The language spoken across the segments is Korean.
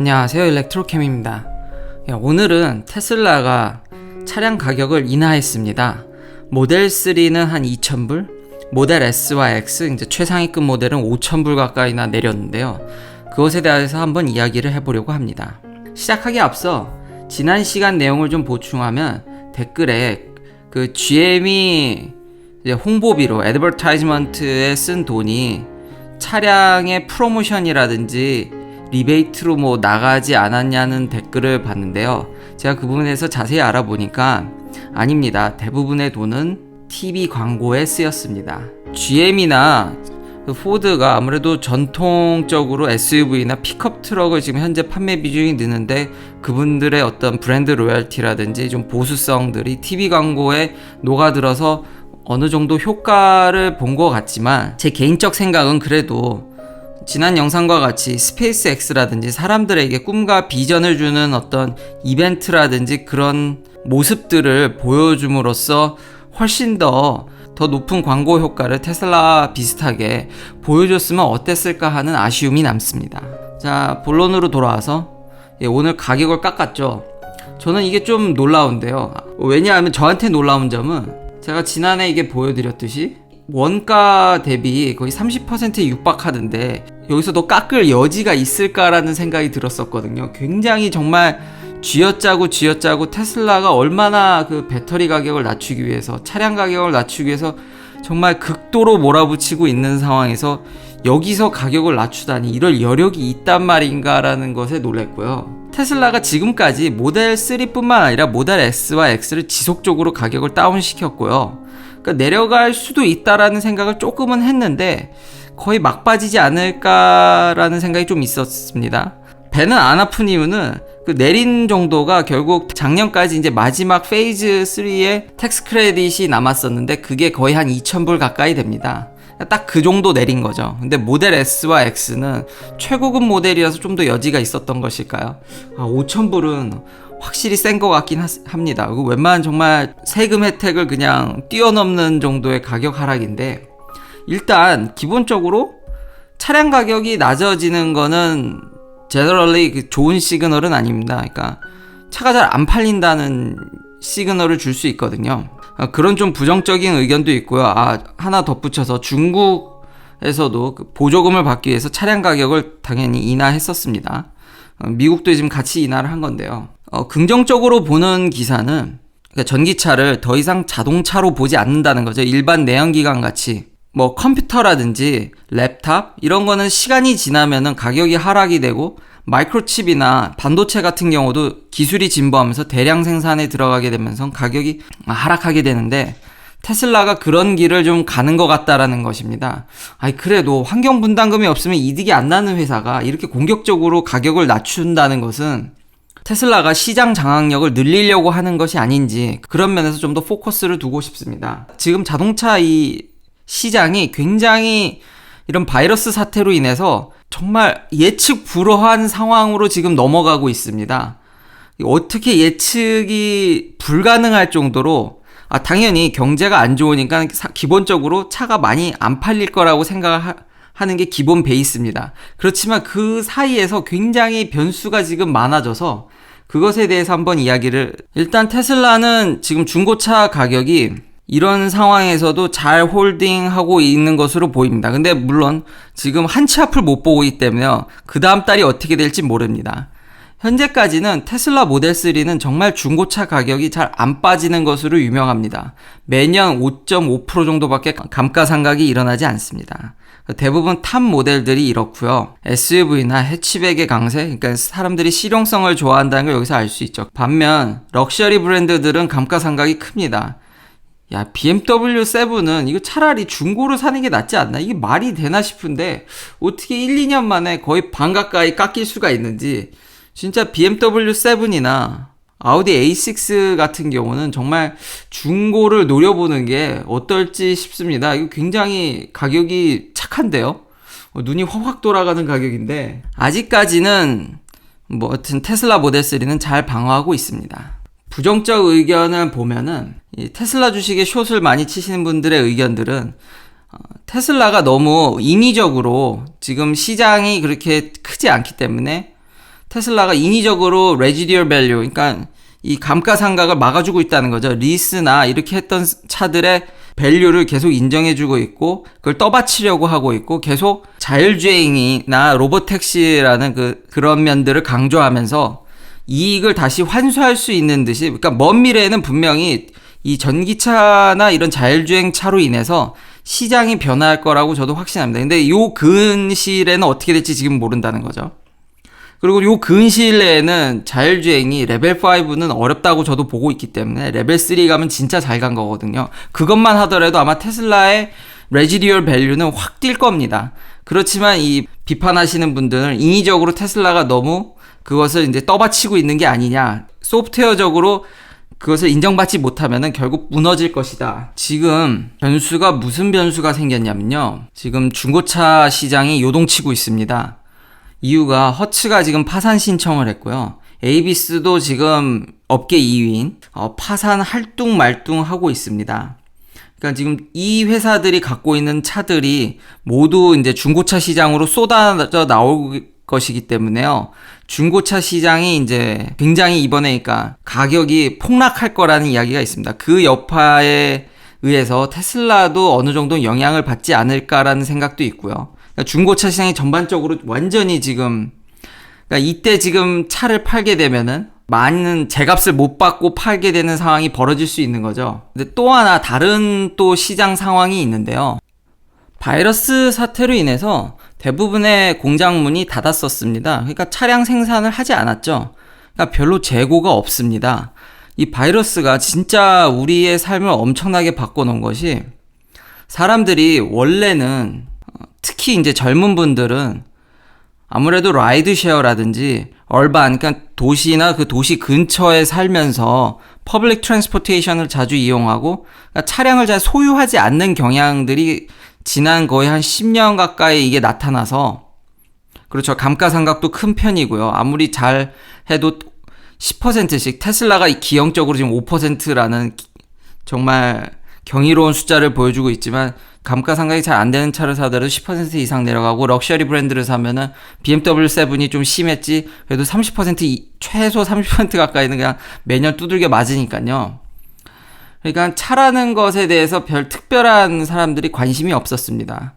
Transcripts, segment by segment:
안녕하세요, 일렉트로캠입니다. 오늘은 테슬라가 차량 가격을 인하했습니다. 모델 3는 한 2,000불, 모델 S와 X 이제 최상위급 모델은 5,000불 가까이나 내렸는데요. 그것에 대해서 한번 이야기를 해보려고 합니다. 시작하기 앞서 지난 시간 내용을 좀 보충하면 댓글에 그 GM이 이제 홍보비로 애드버타이즈먼트에 쓴 돈이 차량의 프로모션이라든지 리베이트로 뭐 나가지 않았냐는 댓글을 봤는데요. 제가 그 부분에서 자세히 알아보니까 아닙니다. 대부분의 돈은 TV 광고에 쓰였습니다. GM이나 포드가 아무래도 전통적으로 SUV나 픽업 트럭을 지금 현재 판매 비중이 느는데 그분들의 어떤 브랜드 로열티라든지 좀 보수성들이 TV 광고에 녹아들어서 어느 정도 효과를 본 것 같지만 제 개인적 생각은 그래도 지난 영상과 같이 스페이스 X라든지 사람들에게 꿈과 비전을 주는 어떤 이벤트라든지 그런 모습들을 보여줌으로써 훨씬 더 높은 광고 효과를 테슬라 비슷하게 보여줬으면 어땠을까 하는 아쉬움이 남습니다. 자, 본론으로 돌아와서 오늘 가격을 깎았죠. 저는 이게 좀 놀라운데요. 왜냐하면 저한테 놀라운 점은 제가 지난해 이게 보여드렸듯이 원가 대비 거의 30%에 육박하던데 여기서 더 깎을 여지가 있을까라는 생각이 들었었거든요. 굉장히 정말 쥐어짜고 테슬라가 얼마나 그 배터리 가격을 낮추기 위해서 차량 가격을 낮추기 위해서 정말 극도로 몰아붙이고 있는 상황에서 여기서 가격을 낮추다니 이럴 여력이 있단 말인가라는 것에 놀랐고요. 테슬라가 지금까지 모델 3뿐만 아니라 모델 S와 X를 지속적으로 가격을 다운시켰고요. 그러니까 내려갈 수도 있다라는 생각을 조금은 했는데 거의 막빠지지 않을까라는 생각이 좀 있었습니다. 배는 안 아픈 이유는 그 내린 정도가 결국 작년까지 이제 마지막 페이즈 3의 텍스 크레딧이 남았었는데 그게 거의 한 2,000불 가까이 됩니다. 딱 그 정도 내린 거죠. 근데 모델 S와 X는 최고급 모델이라서 좀 더 여지가 있었던 것일까요? 5,000불은 확실히 센 것 같긴 합니다. 웬만한 정말 세금 혜택을 그냥 뛰어넘는 정도의 가격 하락인데 일단 기본적으로 차량 가격이 낮아지는 거는 제너럴리 좋은 시그널은 아닙니다. 그러니까 차가 잘 안 팔린다는 시그널을 줄 수 있거든요. 그런 좀 부정적인 의견도 있고요. 하나 덧붙여서 중국에서도 보조금을 받기 위해서 차량 가격을 당연히 인하했었습니다. 미국도 지금 같이 인하를 한 건데요. 긍정적으로 보는 기사는 그러니까 전기차를 더 이상 자동차로 보지 않는다는 거죠. 일반 내연기관 같이 뭐 컴퓨터라든지 랩탑 이런 거는 시간이 지나면은 가격이 하락이 되고 마이크로칩이나 반도체 같은 경우도 기술이 진보하면서 대량 생산에 들어가게 되면서 가격이 하락하게 되는데 테슬라가 그런 길을 좀 가는 것 같다라는 것입니다. 그래도 환경 분담금이 없으면 이득이 안 나는 회사가 이렇게 공격적으로 가격을 낮춘다는 것은 테슬라가 시장 장악력을 늘리려고 하는 것이 아닌지 그런 면에서 좀 더 포커스를 두고 싶습니다. 지금 자동차 이 시장이 굉장히 이런 바이러스 사태로 인해서 정말 예측 불허한 상황으로 지금 넘어가고 있습니다. 어떻게 예측이 불가능할 정도로 당연히 경제가 안 좋으니까 기본적으로 차가 많이 안 팔릴 거라고 생각하는 게 기본 베이스입니다. 그렇지만 그 사이에서 굉장히 변수가 지금 많아져서 그것에 대해서 한번 이야기를 일단 테슬라는 지금 중고차 가격이 이런 상황에서도 잘 홀딩하고 있는 것으로 보입니다. 근데 물론 지금 한치 앞을 못 보고 있기 때문에 그 다음 달이 어떻게 될지 모릅니다. 현재까지는 테슬라 모델 3는 정말 중고차 가격이 잘 안 빠지는 것으로 유명합니다. 매년 5.5% 정도밖에 감가상각이 일어나지 않습니다. 대부분 탑 모델들이 이렇고요. SUV나 해치백의 강세, 그러니까 사람들이 실용성을 좋아한다는 걸 여기서 알 수 있죠. 반면 럭셔리 브랜드들은 감가상각이 큽니다. BMW 7은 이거 차라리 중고로 사는 게 낫지 않나? 이게 말이 되나 싶은데 어떻게 1, 2년 만에 거의 반 가까이 깎일 수가 있는지 진짜 BMW 7이나 아우디 A6 같은 경우는 정말 중고를 노려보는 게 어떨지 싶습니다. 이거 굉장히 가격이 착한데요? 눈이 확 돌아가는 가격인데 아직까지는 뭐 하여튼 테슬라 모델 3는 잘 방어하고 있습니다. 부정적 의견을 보면은 이 테슬라 주식에 숏을 많이 치시는 분들의 의견들은 테슬라가 너무 인위적으로 지금 시장이 그렇게 크지 않기 때문에 테슬라가 인위적으로 레지듀얼 밸류, 그러니까 이 감가상각을 막아주고 있다는 거죠. 리스나 이렇게 했던 차들의 밸류를 계속 인정해주고 있고 그걸 떠받치려고 하고 있고 계속 자율주행이나 로보택시라는 그런 면들을 강조하면서 이익을 다시 환수할 수 있는 듯이, 그러니까 먼 미래에는 분명히 이 전기차나 이런 자율주행 차로 인해서 시장이 변화할 거라고 저도 확신합니다. 근데 요 근시일에는 어떻게 될지 지금 모른다는 거죠. 그리고 요 근시일 내에는 자율주행이 레벨 5는 어렵다고 저도 보고 있기 때문에 레벨 3 가면 진짜 잘 간 거거든요. 그것만 하더라도 아마 테슬라의 레지듀얼 밸류는 확 뛸 겁니다. 그렇지만 이 비판하시는 분들은 인위적으로 테슬라가 너무 그것을 이제 떠받치고 있는 게 아니냐, 소프트웨어적으로 그것을 인정받지 못하면은 결국 무너질 것이다. 지금 변수가 무슨 변수가 생겼냐면요, 지금 중고차 시장이 요동치고 있습니다. 이유가 허츠가 지금 파산 신청을 했고요. 에이비스도 지금 업계 2위인 파산 할뚱말뚱 하고 있습니다. 그러니까 지금 이 회사들이 갖고 있는 차들이 모두 이제 중고차 시장으로 쏟아져 나올 것이기 때문에요. 중고차 시장이 이제 굉장히 이번에 그러니까 가격이 폭락할 거라는 이야기가 있습니다. 그 여파에 의해서 테슬라도 어느 정도 영향을 받지 않을까라는 생각도 있고요. 그러니까 중고차 시장이 전반적으로 완전히 지금, 그러니까 이때 지금 차를 팔게 되면은 많은 제값을 못 받고 팔게 되는 상황이 벌어질 수 있는 거죠. 근데 또 하나 다른 또 시장 상황이 있는데요. 바이러스 사태로 인해서 대부분의 공장문이 닫았었습니다. 그러니까 차량 생산을 하지 않았죠. 그러니까 별로 재고가 없습니다. 이 바이러스가 진짜 우리의 삶을 엄청나게 바꿔놓은 것이, 사람들이 원래는 특히 이제 젊은 분들은 아무래도 라이드 쉐어라든지 얼반, 그러니까 도시나 그 도시 근처에 살면서 퍼블릭 트랜스포테이션을 자주 이용하고, 그러니까 차량을 잘 소유하지 않는 경향들이 지난 거의 한 10년 가까이 이게 나타나서, 그렇죠. 감가상각도 큰 편이고요. 아무리 잘 해도 10%씩, 테슬라가 기형적으로 지금 5%라는 정말 경이로운 숫자를 보여주고 있지만, 감가상각이 잘 안 되는 차를 사더라도 10% 이상 내려가고, 럭셔리 브랜드를 사면은 BMW 7이 좀 심했지 그래도 30% 최소 30% 가까이는 그냥 매년 두들겨 맞으니까요. 그러니까 차라는 것에 대해서 별 특별한 사람들이 관심이 없었습니다.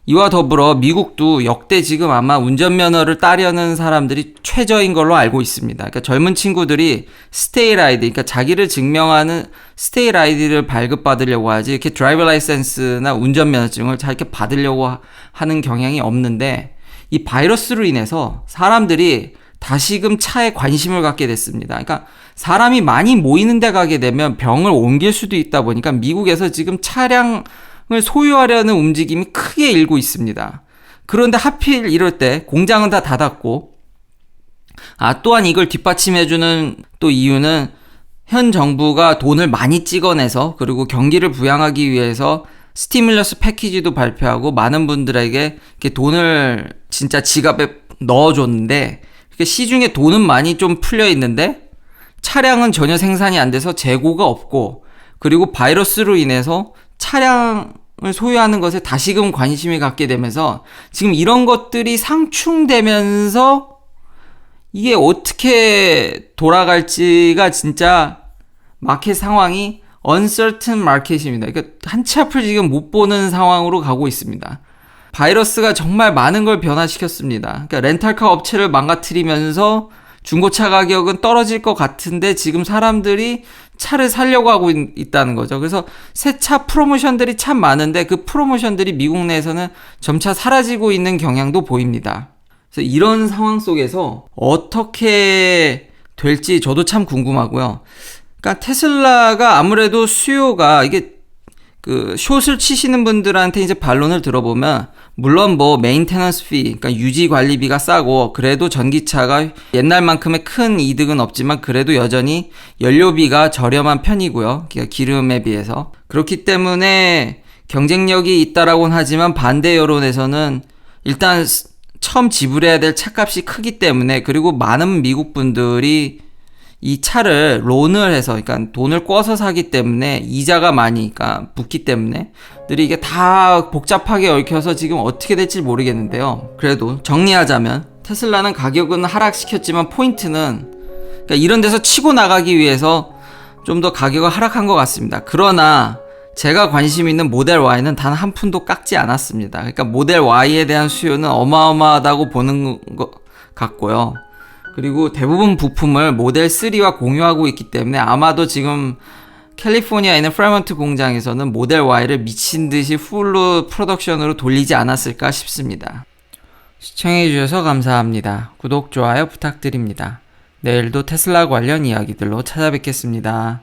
이와 더불어 미국도 역대 지금 아마 운전면허를 따려는 사람들이 최저인 걸로 알고 있습니다. 그러니까 젊은 친구들이 스테일 아이디, 그러니까 자기를 증명하는 스테일 아이디를 발급받으려고 하지, 이렇게 드라이버 라이센스나 운전면허증을 잘 이렇게 받으려고 하는 경향이 없는데, 이 바이러스로 인해서 사람들이 다시금 차에 관심을 갖게 됐습니다. 그러니까 사람이 많이 모이는 데 가게 되면 병을 옮길 수도 있다 보니까 미국에서 지금 차량을 소유하려는 움직임이 크게 일고 있습니다. 그런데 하필 이럴 때 공장은 다 닫았고, 또한 이걸 뒷받침해주는 또 이유는 현 정부가 돈을 많이 찍어내서, 그리고 경기를 부양하기 위해서 스티뮬러스 패키지도 발표하고 많은 분들에게 이렇게 돈을 진짜 지갑에 넣어줬는데, 시중에 돈은 많이 좀 풀려 있는데 차량은 전혀 생산이 안 돼서 재고가 없고, 그리고 바이러스로 인해서 차량을 소유하는 것에 다시금 관심이 갖게 되면서 지금 이런 것들이 상충되면서 이게 어떻게 돌아갈지가 진짜 마켓 상황이 uncertain 마켓입니다. 그러니까 한치 앞을 지금 못 보는 상황으로 가고 있습니다. 바이러스가 정말 많은 걸 변화시켰습니다. 그러니까 렌탈카 업체를 망가뜨리면서 중고차 가격은 떨어질 것 같은데 지금 사람들이 차를 사려고 하고 있다는 거죠. 그래서 새 차 프로모션들이 참 많은데 그 프로모션들이 미국 내에서는 점차 사라지고 있는 경향도 보입니다. 그래서 이런 상황 속에서 어떻게 될지 저도 참 궁금하고요. 그러니까 테슬라가 아무래도 수요가 이게 숏을 치시는 분들한테 이제 반론을 들어보면, 물론 메인테넌스 피, 그러니까 유지 관리비가 싸고, 그래도 전기차가 옛날만큼의 큰 이득은 없지만, 그래도 여전히 연료비가 저렴한 편이고요. 기름에 비해서. 그렇기 때문에 경쟁력이 있다라고는 하지만, 반대 여론에서는 일단 처음 지불해야 될 차값이 크기 때문에, 그리고 많은 미국 분들이 이 차를 론을 해서, 그러니까 돈을 꿔서 사기 때문에 이자가 많이 그러니까 붙기 때문에 들이 이게 다 복잡하게 얽혀서 지금 어떻게 될지 모르겠는데요. 그래도 정리하자면 테슬라는 가격은 하락시켰지만 포인트는 그러니까 이런 데서 치고 나가기 위해서 좀 더 가격을 하락한 것 같습니다. 그러나 제가 관심 있는 모델 Y는 단 한 푼도 깎지 않았습니다. 그러니까 모델 Y에 대한 수요는 어마어마하다고 보는 것 같고요. 그리고 대부분 부품을 모델 3와 공유하고 있기 때문에 아마도 지금 캘리포니아에 있는 프레먼트 공장에서는 모델 Y를 미친 듯이 풀로 프로덕션으로 돌리지 않았을까 싶습니다. 시청해주셔서 감사합니다. 구독, 좋아요 부탁드립니다. 내일도 테슬라 관련 이야기들로 찾아뵙겠습니다.